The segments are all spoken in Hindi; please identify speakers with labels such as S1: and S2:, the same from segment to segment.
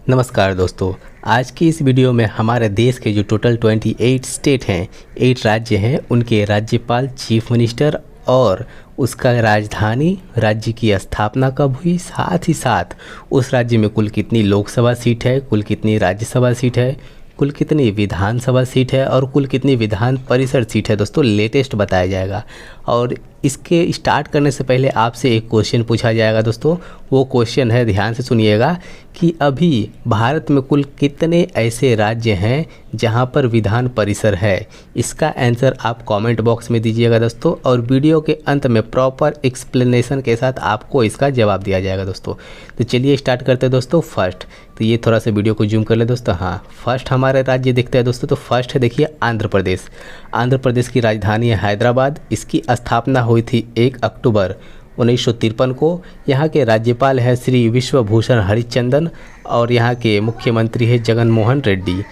S1: नमस्कार दोस्तों। आज की इस वीडियो में हमारे देश के जो टोटल 28 स्टेट हैं, 8 राज्य हैं, उनके राज्यपाल, चीफ मिनिस्टर और उसका राजधानी, राज्य की स्थापना कब हुई, साथ ही साथ उस राज्य में कुल कितनी लोकसभा सीट है, कुल कितनी राज्यसभा सीट है, कुल कितनी विधानसभा सीट है और कुल कितनी विधान परिषद सीट है दोस्तों, लेटेस्ट बताया जाएगा। और इसके स्टार्ट करने से पहले आपसे एक क्वेश्चन पूछा जाएगा दोस्तों। वो क्वेश्चन है, ध्यान से सुनिएगा, कि अभी भारत में कुल कितने ऐसे राज्य हैं जहां पर विधान परिसर है। इसका आंसर आप कमेंट बॉक्स में दीजिएगा दोस्तों, और वीडियो के अंत में प्रॉपर एक्सप्लेनेशन के साथ आपको इसका जवाब दिया जाएगा दोस्तों। तो चलिए स्टार्ट करते हैं दोस्तों। फर्स्ट, तो ये थोड़ा सा वीडियो को जूम कर ले दोस्तों। हाँ, फर्स्ट हमारे राज्य दिखते हैं दोस्तों। तो फर्स्ट है, देखिए, आंध्र प्रदेश। आंध्र प्रदेश की राजधानी है हैदराबाद। इसकी स्थापना हुई थी 1 अक्टूबर 1953 को। यहाँ के राज्यपाल हैं श्री विश्वभूषण हरिचंदन और यहाँ के मुख्यमंत्री है जगन मोहन रेड्डी।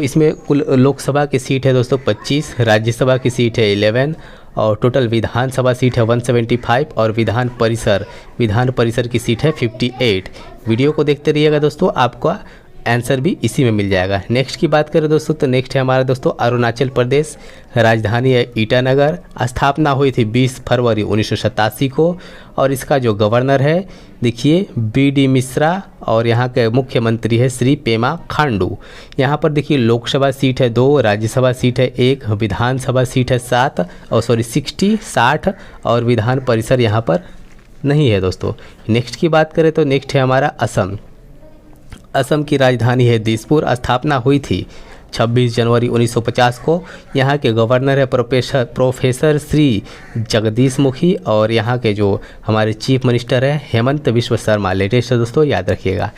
S1: इसमें कुल लोकसभा की सीट है दोस्तों 25, राज्यसभा की सीट है 11 और टोटल विधानसभा सीट है 175 और विधान परिसर की सीट है 58। वीडियो को देखते रहिएगा दोस्तों, आपका आंसर भी इसी में मिल जाएगा। नेक्स्ट की बात करें दोस्तों, तो नेक्स्ट है हमारा दोस्तों अरुणाचल प्रदेश। राजधानी है ईटानगर। स्थापना हुई थी 20 फरवरी 1987 को और इसका जो गवर्नर है, देखिए, BD मिश्रा और यहाँ के मुख्यमंत्री है श्री पेमा खांडू। यहाँ पर देखिए लोकसभा सीट है 2, राज्यसभा सीट है 1, विधानसभा सीट है 60 और विधान परिसर यहाँ पर नहीं है दोस्तों। नेक्स्ट की बात करें तो नेक्स्ट है हमारा असम। असम की राजधानी है दिसपुर। स्थापना हुई थी 26 जनवरी 1950 को। यहाँ के गवर्नर है प्रोफेसर श्री जगदीश मुखी और यहाँ के जो हमारे चीफ मिनिस्टर है हेमंत बिश्व शर्मा। लेटेस्ट है दोस्तों, याद रखिएगा।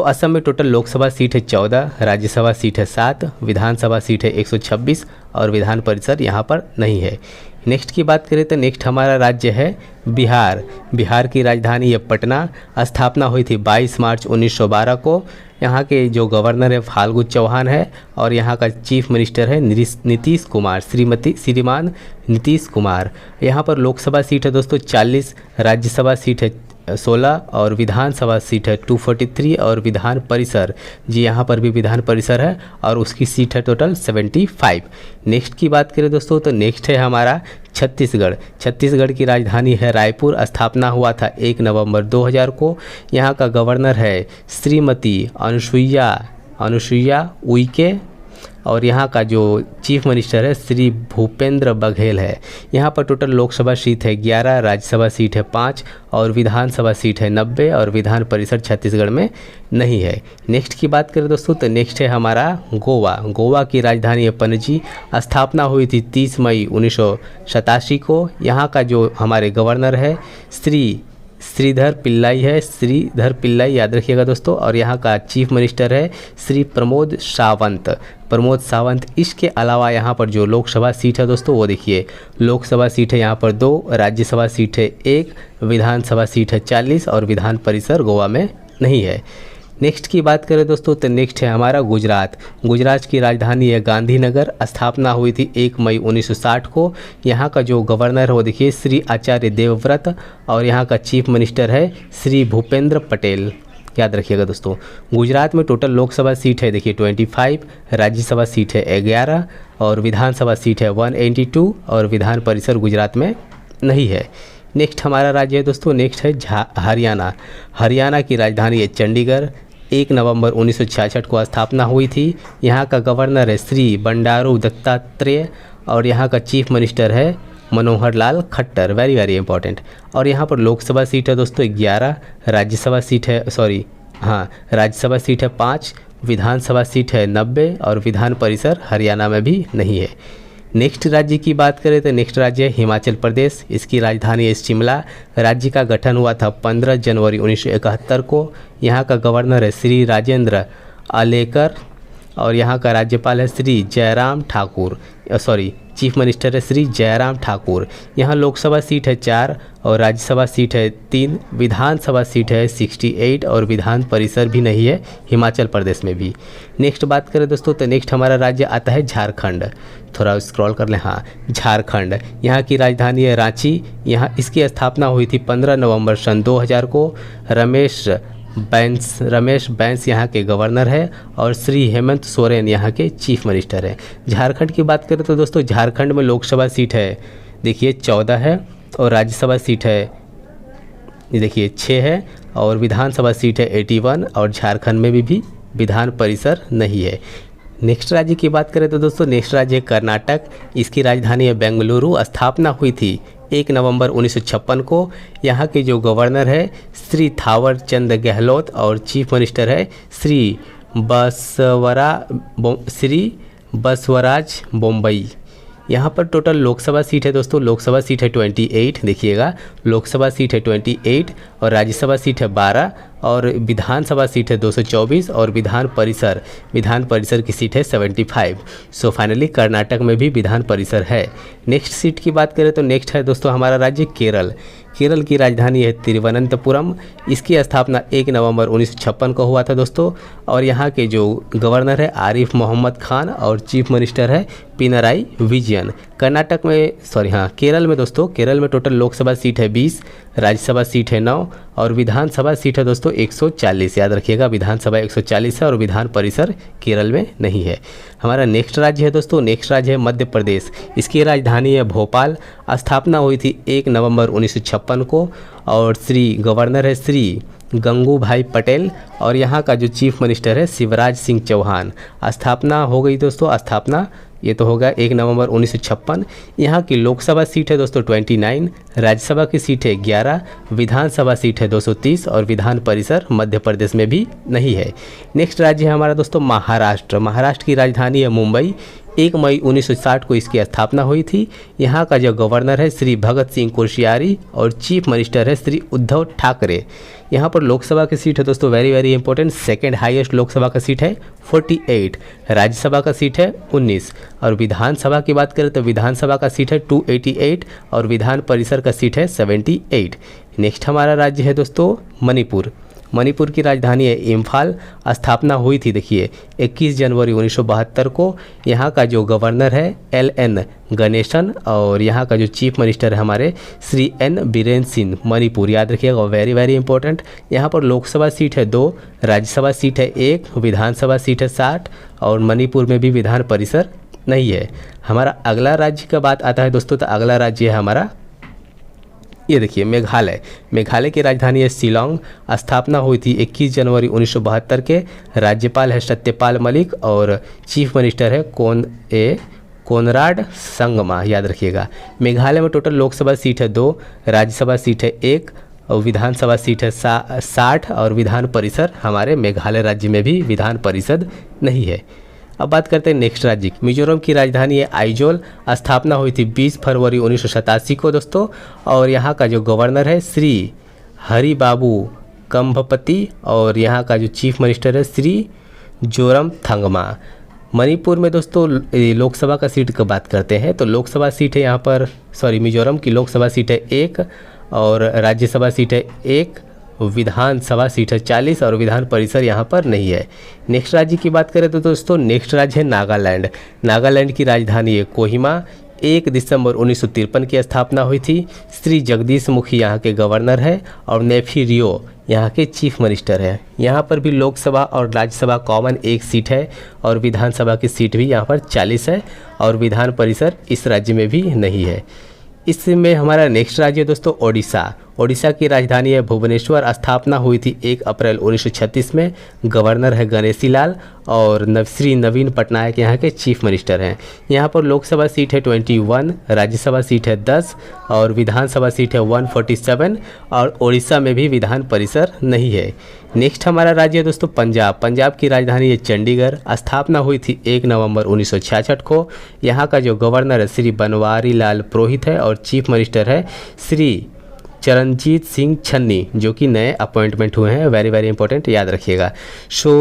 S1: असम में टोटल लोकसभा सीट है 14, राज्यसभा सीट है 7, विधानसभा सीट है 126 और विधान परिषद यहाँ पर नहीं है। नेक्स्ट की बात करें तो नेक्स्ट हमारा राज्य है बिहार। बिहार की राजधानी है पटना। स्थापना हुई थी 22 मार्च 1912 को। यहाँ के जो गवर्नर है फाल्गु चौहान है और यहाँ का चीफ मिनिस्टर है नीतीश कुमार, श्रीमान नीतीश कुमार। यहाँ पर लोकसभा सीट है दोस्तों 40, राज्यसभा सीट है 16 और विधानसभा सीट है 243 और विधान परिसर, जी यहाँ पर भी विधान परिसर है और उसकी सीट है टोटल 75। नेक्स्ट की बात करें दोस्तों तो नेक्स्ट है हमारा छत्तीसगढ़। छत्तीसगढ़ की राजधानी है रायपुर। स्थापना हुआ था 1 नवंबर 2000 को। यहाँ का गवर्नर है श्रीमती अनुसुईया उइके और यहाँ का जो चीफ मिनिस्टर है श्री भूपेंद्र बघेल है। यहाँ पर टोटल लोकसभा सीट है 11, राज्यसभा सीट है 5 और विधानसभा सीट है 90 और विधान परिषद छत्तीसगढ़ में नहीं है। नेक्स्ट की बात करें दोस्तों तो नेक्स्ट है हमारा गोवा। गोवा की राजधानी है पणजी। स्थापना हुई थी 30 मई 1987 को। यहाँ का जो हमारे गवर्नर है श्रीधर पिल्लाई, याद रखिएगा दोस्तों, और यहाँ का चीफ मिनिस्टर है श्री प्रमोद सावंत। इसके अलावा यहाँ पर जो लोकसभा सीट है दोस्तों वो देखिए, लोकसभा सीट है यहाँ पर 2, राज्यसभा सीट है 1, विधानसभा सीट है 40 और विधान परिसर गोवा में नहीं है। नेक्स्ट की बात करें दोस्तों तो नेक्स्ट है हमारा गुजरात। गुजरात की राजधानी है गांधीनगर। स्थापना हुई थी 1 मई 1960 को। यहाँ का जो गवर्नर है वो देखिए श्री आचार्य देवव्रत और यहाँ का चीफ मिनिस्टर है श्री भूपेंद्र पटेल। याद रखिएगा दोस्तों। गुजरात में टोटल लोकसभा सीट है देखिए 25, राज्यसभा सीट है 11 और विधानसभा सीट है 182 और विधान परिसर गुजरात में नहीं है। नेक्स्ट हमारा राज्य है दोस्तों, नेक्स्ट है हरियाणा। हरियाणा की राजधानी है चंडीगढ़। 1 नवंबर 1966 को स्थापना हुई थी। यहाँ का गवर्नर है श्री बंडारू दत्तात्रेय और यहाँ का चीफ मिनिस्टर है Manohar Lal Khattar. Very very important. और यहाँ पर लोकसभा सीट है दोस्तों 11, राज्यसभा सीट है 5, विधानसभा सीट है 90 और विधान परिसर हरियाणा में भी नहीं है। नेक्स्ट राज्य की बात करें तो नेक्स्ट राज्य है हिमाचल प्रदेश। इसकी राजधानी है शिमला। राज्य का गठन हुआ था 15 जनवरी 1971 को। यहाँ का गवर्नर है श्री राजेंद्र आलेकर और यहाँ का राज्यपाल है श्री चीफ मिनिस्टर है श्री जयराम ठाकुर। यहाँ लोकसभा सीट है 4 और राज्यसभा सीट है 3, विधानसभा सीट है 68 और विधान परिसर भी नहीं है हिमाचल प्रदेश में भी। नेक्स्ट बात करें दोस्तों तो नेक्स्ट हमारा राज्य आता है झारखंड। थोड़ा स्क्रॉल कर लें। हाँ, झारखंड। यहाँ की राजधानी है रांची। यहाँ इसकी स्थापना हुई थी 15 नवंबर सन 2000 को। रमेश रमेश बैस यहाँ के गवर्नर है और श्री हेमंत सोरेन यहाँ के चीफ मिनिस्टर है। झारखंड की बात करें तो दोस्तों झारखंड में लोकसभा सीट है देखिए 14 है और राज्यसभा सीट है ये देखिए 6 है और विधानसभा सीट है 81 और झारखंड में भी विधान परिसर नहीं है। नेक्स्ट राज्य की बात करें तो दोस्तों नेक्स्ट राज्य है कर्नाटक। इसकी राजधानी है बेंगलुरु। स्थापना हुई थी 1 नवंबर 1956 को। यहाँ के जो गवर्नर है श्री थावर चंद गहलोत और चीफ मिनिस्टर है श्री बसवराज बोम्बई। यहाँ पर टोटल लोकसभा सीट है दोस्तों, लोकसभा सीट है 28 देखिएगा, लोकसभा सीट है 28 और राज्यसभा सीट है 12 और विधानसभा सीट है 224 और विधान परिसर की सीट है 75। सो फाइनली कर्नाटक में भी विधान परिसर है। नेक्स्ट सीट की बात करें तो नेक्स्ट है दोस्तों हमारा राज्य केरल। केरल की राजधानी है तिरुवनंतपुरम। इसकी स्थापना 1 नवंबर 1956 को हुआ था दोस्तों और यहाँ के जो गवर्नर है आरिफ मोहम्मद खान और चीफ मिनिस्टर है पिनराई विजयन। केरल में दोस्तों केरल में टोटल लोकसभा सीट है 20, राज्यसभा सीट है 9 और विधानसभा सीट है दोस्तों 140। याद रखिएगा विधानसभा 140 है और विधान परिसर केरल में नहीं है। हमारा नेक्स्ट राज्य है दोस्तों, नेक्स्ट राज्य है मध्य प्रदेश। इसकी राजधानी है भोपाल। स्थापना हुई थी 1 नवंबर 1956 को और गवर्नर है श्री गंगूभाई पटेल और यहाँ का जो चीफ मिनिस्टर है शिवराज सिंह चौहान। स्थापना हो गई दोस्तों, स्थापना ये तो होगा 1 नवंबर 1956। यहाँ की लोकसभा सीट है दोस्तों 29, राज्यसभा की सीट है 11, विधानसभा सीट है 230 और विधान परिसर मध्य प्रदेश में भी नहीं है। नेक्स्ट राज्य है हमारा दोस्तों महाराष्ट्र। महाराष्ट्र की राजधानी है मुंबई। 1 मई 1960 को इसकी स्थापना हुई थी। यहाँ का जो गवर्नर है श्री भगत सिंह कोश्यारी और चीफ मिनिस्टर है श्री उद्धव ठाकरे। यहाँ पर लोकसभा की सीट है दोस्तों very very important, second highest Lok Sabha का सीट है 48, राज्यसभा का सीट है 19 और विधानसभा की बात करें तो विधानसभा का सीट है 288 और विधान परिसर का सीट है 78। नेक्स्ट हमारा राज्य है दोस्तों मणिपुर। मणिपुर की राजधानी है इम्फाल। स्थापना हुई थी देखिए 21 जनवरी 1972 को। यहाँ का जो गवर्नर है LN गणेशन और यहाँ का जो चीफ मिनिस्टर है हमारे श्री N बीरेन सिंह। मणिपुर याद रखिएगा वेरी वेरी इंपॉर्टेंट। यहाँ पर लोकसभा सीट है 2, राज्यसभा सीट है 1, विधानसभा सीट है 60 और मणिपुर में भी विधान परिसर नहीं है। हमारा अगला राज्य का बात आता है दोस्तों, तो अगला राज्य है हमारा ये देखिए मेघालय। मेघालय की राजधानी है शिलोंग। स्थापना हुई थी 21 जनवरी 1972 के। राज्यपाल है सत्यपाल मलिक और चीफ मिनिस्टर है कोनराड संगमा। याद रखिएगा मेघालय में टोटल लोकसभा सीट है 2, राज्यसभा सीट है 1 और विधानसभा सीट है 60 और विधान परिसर हमारे मेघालय राज्य में भी विधान परिषद नहीं है। अब बात करते हैं नेक्स्ट राज्य की। मिजोरम की राजधानी है आइजोल। स्थापना हुई थी 20 फरवरी 1987 को दोस्तों और यहाँ का जो गवर्नर है श्री हरिबाबू कंभपति और यहाँ का जो चीफ मिनिस्टर है श्री जोरम थंगमा। मणिपुर में दोस्तों लोकसभा का सीट की बात करते हैं तो लोकसभा सीट है यहाँ पर मिजोरम की लोकसभा सीट है 1 और राज्यसभा सीट है 1, विधानसभा सीट है 40 और विधान परिसर यहाँ पर नहीं है। नेक्स्ट राज्य की बात करें तो दोस्तों नेक्स्ट राज्य है नागालैंड। नागालैंड की राजधानी है कोहिमा। 1 दिसंबर 1953 की स्थापना हुई थी। श्री जगदीश मुखी यहाँ के गवर्नर है और नेफी रियो यहाँ के चीफ मिनिस्टर है। यहाँ पर भी लोकसभा और राज्यसभा कॉमन एक सीट है और विधानसभा की सीट भी यहाँ पर 40 है और विधान परिसर इस राज्य में भी नहीं है। इसमें हमारा नेक्स्ट राज्य दोस्तों ओडिशा। ओडिशा की राजधानी है भुवनेश्वर। स्थापना हुई थी 1 अप्रैल 1936 में। गवर्नर है गणेशी लाल और श्री नवीन पटनायक यहाँ के चीफ मिनिस्टर हैं। यहाँ पर लोकसभा सीट है 21, राज्यसभा सीट है 10 और विधानसभा सीट है 147 और ओडिशा में भी विधान परिसर नहीं है। नेक्स्ट हमारा राज्य है दोस्तों पंजाब। पंजाब की राजधानी है चंडीगढ़। स्थापना हुई थी 1 नवंबर 1966 को। यहाँ का जो गवर्नर है श्री बनवारी लाल पुरोहित है और चीफ मिनिस्टर है श्री चरणजीत सिंह छन्नी जो कि नए अपॉइंटमेंट हुए हैं। वेरी वेरी इंपॉर्टेंट याद रखिएगा।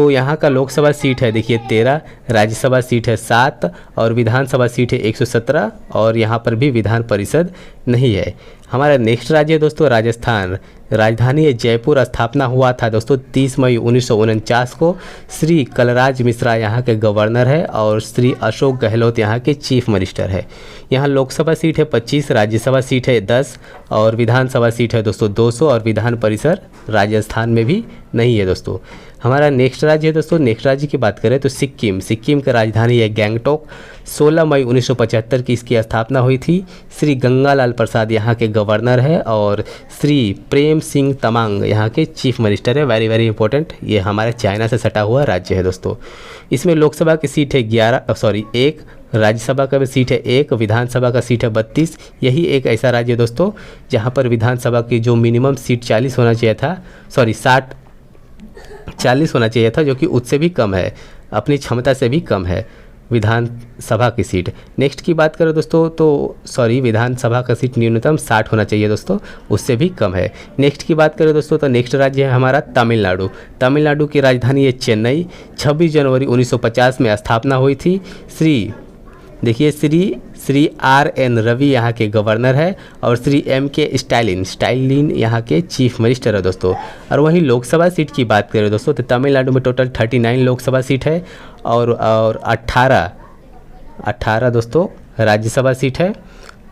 S1: यहाँ का लोकसभा सीट है देखिए 13, राज्यसभा सीट है 7 और विधानसभा सीट है 117 और यहाँ पर भी विधान परिषद नहीं है। हमारा नेक्स्ट राज्य है दोस्तों राजस्थान। राजधानी है जयपुर। स्थापना हुआ था दोस्तों 30 मई 1949 को। श्री कलराज मिश्रा यहाँ के गवर्नर है और श्री अशोक गहलोत यहाँ के चीफ मिनिस्टर है। यहाँ लोकसभा सीट है 25, राज्यसभा सीट है 10 और विधानसभा सीट है दोस्तों 200 और विधान परिषद राजस्थान में भी नहीं है दोस्तों। हमारा नेक्स्ट राज्य है दोस्तों, नेक्स्ट राज्य की बात करें तो सिक्किम। सिक्किम का राजधानी है गैंगटोक। 16 मई 1975 की इसकी स्थापना हुई थी। श्री गंगालाल प्रसाद यहाँ के गवर्नर है और श्री प्रेम सिंह तमांग यहाँ के चीफ मिनिस्टर है। वेरी वेरी इंपॉर्टेंट, ये हमारे चाइना से सटा हुआ राज्य है दोस्तों। इसमें लोकसभा की सीट है 1, राज्यसभा का भी सीट है 1, विधानसभा का सीट है 32। यही एक ऐसा राज्य है दोस्तों जहाँ पर विधानसभा की जो मिनिमम सीट 40 होना चाहिए था, 40 होना चाहिए था, जो कि उससे भी कम है, अपनी क्षमता से भी कम है विधानसभा की सीट। नेक्स्ट की बात करें दोस्तों तो विधानसभा का सीट न्यूनतम 60 होना चाहिए दोस्तों, उससे भी कम है। नेक्स्ट की बात करें दोस्तों तो नेक्स्ट राज्य है हमारा तमिलनाडु। तमिलनाडु की राजधानी है चेन्नई। 26 जनवरी 1950 में स्थापना हुई थी। श्री RN रवि यहाँ के गवर्नर है और श्री MK स्टालिन यहाँ के चीफ मिनिस्टर है दोस्तों। और वहीं लोकसभा सीट की बात करें दोस्तों तो तमिलनाडु में टोटल 39 लोकसभा सीट है और 18 दोस्तों राज्यसभा सीट है।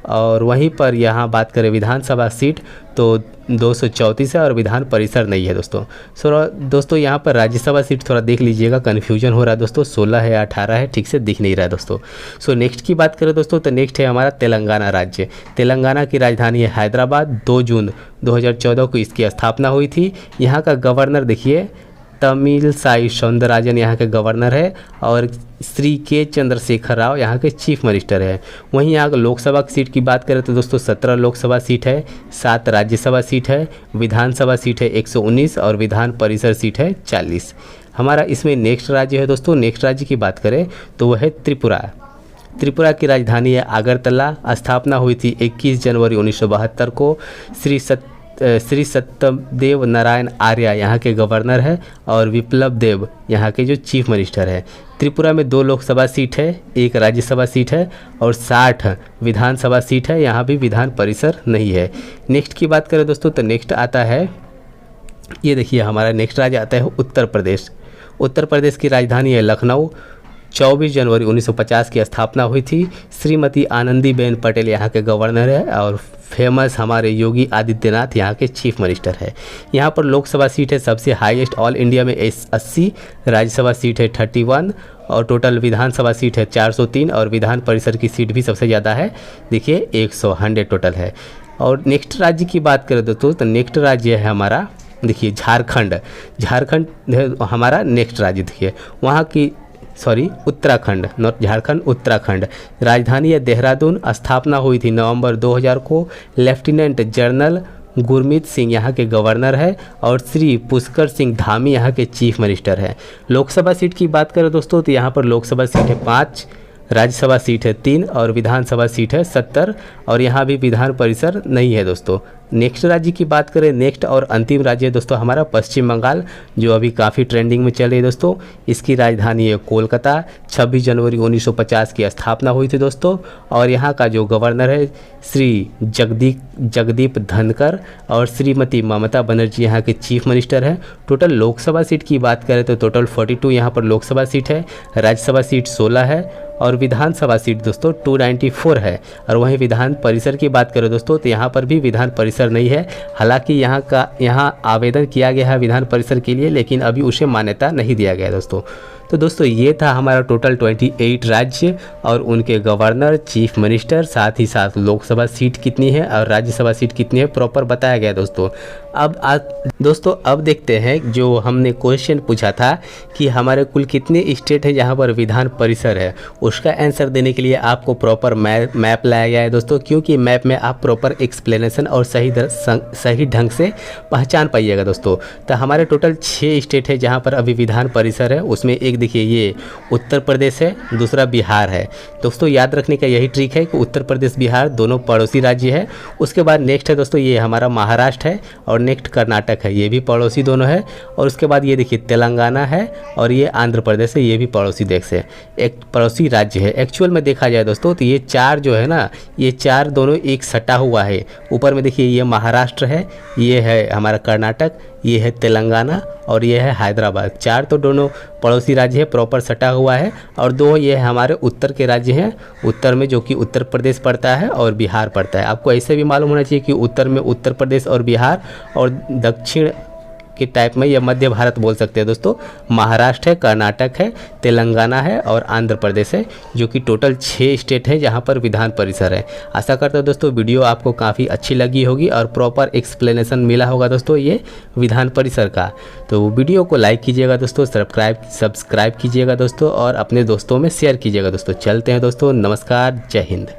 S1: और वहीं पर यहाँ बात करें विधानसभा सीट तो 234 है और विधान परिषद नहीं है दोस्तों। दोस्तों यहाँ पर राज्यसभा सीट थोड़ा देख लीजिएगा, कन्फ्यूजन हो रहा है दोस्तों, 16 है 18 है, ठीक से दिख नहीं रहा है दोस्तों। नेक्स्ट की बात करें दोस्तों तो नेक्स्ट है हमारा तेलंगाना राज्य। तेलंगाना की राजधानी है हैदराबाद। 2 जून 2014 को इसकी स्थापना हुई थी। यहाँ का गवर्नर देखिए तमिलसाई सौंदरराजन यहाँ के गवर्नर है और श्री K चंद्रशेखर राव यहाँ के चीफ मिनिस्टर है। वहीं यहाँ लोकसभा की सीट की बात करें तो दोस्तों 17 लोकसभा सीट है, 7 राज्यसभा सीट है, विधानसभा सीट है 119 और विधान परिषद सीट है 40। हमारा इसमें नेक्स्ट राज्य है दोस्तों, नेक्स्ट राज्य की बात करें तो वह है त्रिपुरा। त्रिपुरा की राजधानी है अगरतला। स्थापना हुई थी 21 जनवरी 1972 को। श्री सत्यदेव नारायण आर्य यहाँ के गवर्नर है और विप्लव देव यहाँ के जो चीफ मिनिस्टर है। त्रिपुरा में 2 लोकसभा सीट है, 1 राज्यसभा सीट है और 60 विधानसभा सीट है। यहाँ भी विधान परिषद नहीं है। नेक्स्ट की बात करें दोस्तों तो नेक्स्ट आता है, ये देखिए हमारा नेक्स्ट राज्य आता है उत्तर प्रदेश। उत्तर प्रदेश की राजधानी है लखनऊ। 24 जनवरी 1950 की स्थापना हुई थी। श्रीमती आनंदीबेन पटेल यहाँ के गवर्नर है और फेमस हमारे योगी आदित्यनाथ यहाँ के चीफ मिनिस्टर है। यहाँ पर लोकसभा सीट है सबसे हाईएस्ट ऑल इंडिया में 80, राज्यसभा सीट है 31 और टोटल विधानसभा सीट है 403 और विधान परिषद की सीट भी सबसे ज़्यादा है, देखिए 100 टोटल है। और नेक्स्ट राज्य की बात करें दोस्तों तो नेक्स्ट राज्य है हमारा देखिए झारखंड हमारा नेक्स्ट राज्य। देखिए वहाँ की उत्तराखंड, नॉट झारखंड, उत्तराखंड। राजधानी है देहरादून। स्थापना हुई थी नवंबर 2000 को। लेफ्टिनेंट जनरल गुरमीत सिंह यहाँ के गवर्नर है और श्री पुष्कर सिंह धामी यहाँ के चीफ मिनिस्टर है। लोकसभा सीट की बात करें दोस्तों तो यहाँ पर लोकसभा सीट है 5, राज्यसभा सीट है 3 और विधानसभा सीट है 70 और यहाँ भी विधान परिषद नहीं है दोस्तों। नेक्स्ट राज्य की बात करें, नेक्स्ट और अंतिम राज्य है दोस्तों हमारा पश्चिम बंगाल, जो अभी काफ़ी ट्रेंडिंग में चल रही है दोस्तों। इसकी राजधानी है कोलकाता। 26 जनवरी 1950 की स्थापना हुई थी दोस्तों और यहाँ का जो गवर्नर है श्री जगदीप धनकर और श्रीमती ममता बनर्जी यहाँ के चीफ मिनिस्टर हैं। टोटल लोकसभा सीट की बात करें तो टोटल 42 यहाँ पर लोकसभा सीट है, राज्यसभा सीट 16 है और विधानसभा सीट दोस्तों 294 है। और वहीं विधान परिषद की बात करें दोस्तों तो यहाँ पर भी विधान परिषद नहीं है। हालांकि यहाँ आवेदन किया गया है विधान परिषद के लिए, लेकिन अभी उसे मान्यता नहीं दिया गया दोस्तों। तो दोस्तों ये था हमारा टोटल 28 राज्य और उनके गवर्नर, चीफ मिनिस्टर, साथ ही साथ लोकसभा सीट कितनी है और राज्यसभा सीट कितनी है प्रॉपर बताया गया दोस्तों। अब देखते हैं जो हमने क्वेश्चन पूछा था कि हमारे कुल कितने स्टेट है जहां पर विधान परिषद है, उसका आंसर देने के लिए आपको प्रॉपर मैप लाया गया है दोस्तों, क्योंकि मैप में आप प्रॉपर एक्सप्लेनेशन और सही ढंग से पहचान पाइएगा दोस्तों। तो हमारे टोटल 6 स्टेट है जहाँ पर अभी विधान परिषद है। उसमें एक देखिए ये उत्तर प्रदेश है, दूसरा बिहार है दोस्तों। याद रखने का यही ट्रिक है कि उत्तर प्रदेश बिहार दोनों पड़ोसी राज्य है। उसके बाद नेक्स्ट है दोस्तों ये हमारा महाराष्ट्र है और और नेक्स्ट कर्नाटक है, ये भी पड़ोसी दोनों है। और उसके बाद ये देखिए तेलंगाना है और ये आंध्र प्रदेश है, ये भी पड़ोसी देश से एक पड़ोसी राज्य है। एक्चुअल में देखा जाए दोस्तों तो ये चार जो है ना, ये चार दोनों एक सटा हुआ है। ऊपर में देखिए ये महाराष्ट्र है, ये है हमारा कर्नाटक, ये है तेलंगाना और ये है हैदराबाद। चार तो दोनों पड़ोसी राज्य है, प्रॉपर सटा हुआ है। और दो ये हमारे उत्तर के राज्य हैं, उत्तर में जो कि उत्तर प्रदेश पड़ता है और बिहार पड़ता है। आपको ऐसे भी मालूम होना चाहिए कि उत्तर में उत्तर प्रदेश और बिहार, और दक्षिण के टाइप में या मध्य भारत बोल सकते हैं दोस्तों, महाराष्ट्र है, कर्नाटक है, तेलंगाना है और आंध्र प्रदेश है, जो कि टोटल 6 स्टेट है जहां पर विधान परिसर है। आशा करता हूं दोस्तों वीडियो आपको काफ़ी अच्छी लगी होगी और प्रॉपर एक्सप्लेनेशन मिला होगा दोस्तों ये विधान परिसर का। तो वीडियो को लाइक कीजिएगा दोस्तों, सब्सक्राइब कीजिएगा दोस्तों और अपने दोस्तों में शेयर कीजिएगा दोस्तों। चलते हैं दोस्तों, नमस्कार, जय हिंद।